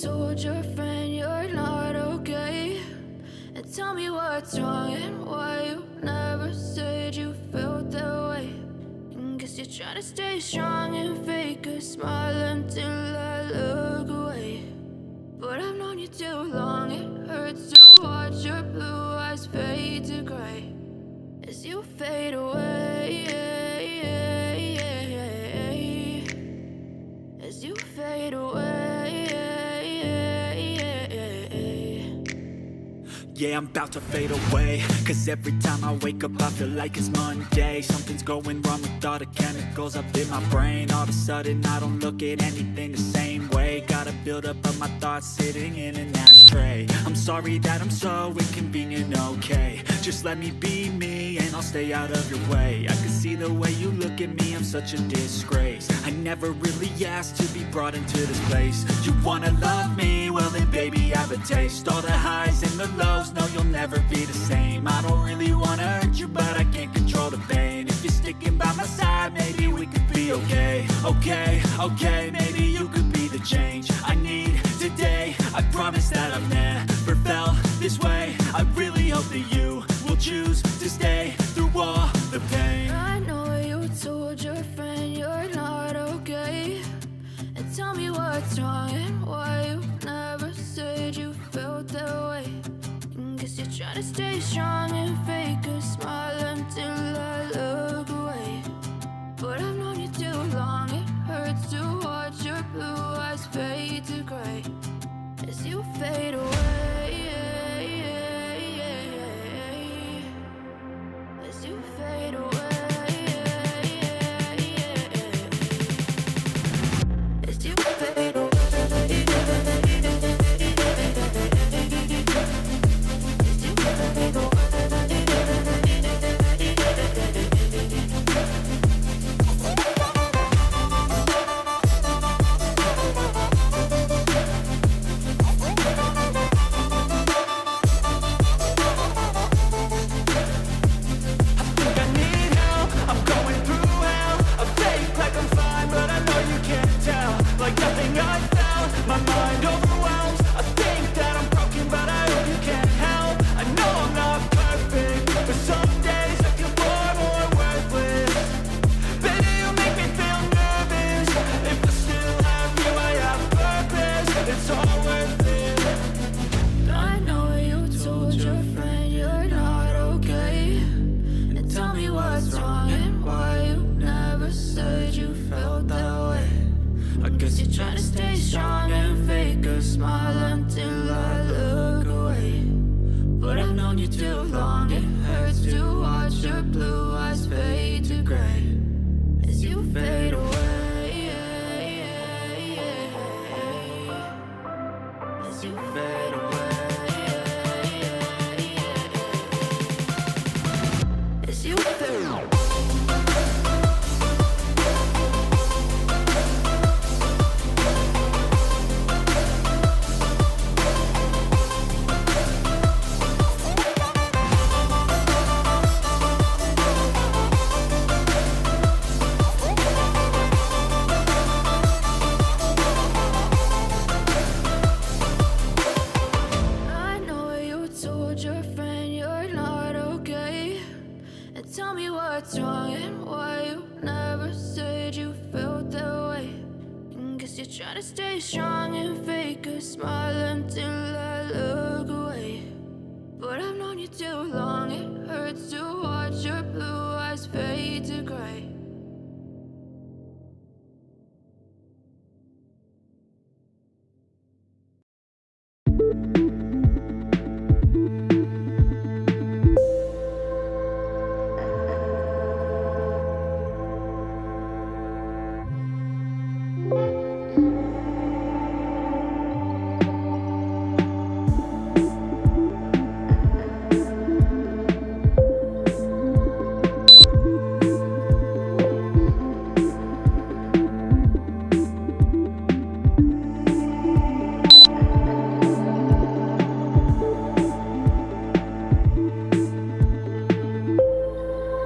told your friend you're not okay? And tell me what's wrong and why you never said you felt that way. And guess you're trying to stay strong and fake a smile until I look away. But I've known you too long, it hurts to watch your blue eyes fade to gray as you fade away, as you fade away. Yeah, I'm about to fade away, cause every time I wake up I feel like it's Monday. Something's going wrong with all the chemicals up in my brain. All of a sudden I don't look at anything the same way. Got a buildup of my thoughts sitting in an ashtray. I'm sorry that I'm so inconvenient, okay? Just let me be me and I'll stay out of your way. I can see the way you look at me, I'm such a disgrace. I never really asked to be brought into this place. You wanna love me? Well then baby, have a taste. All the highs and the lows, no, you'll never be the same. I don't really wanna hurt you, but I can't control the pain. If you're sticking by my side, maybe we could be okay. Okay, maybe you could be the change I need today. I promise that I've never felt this way. I really hope that you will choose to stay through all the pain. I know you told your friend you're not okay. And tell me what's wrong and why you never said you felt that way. Guess you're trying to stay strong and fake a smile until I look away. But I've known you too long, it hurts to watch your blue eyes fade to gray as you fade away, as you fade away, as you fade away. Try to stay strong and fake a smile until I look away. But I've known you too long, it hurts to watch your blue eyes fade to gray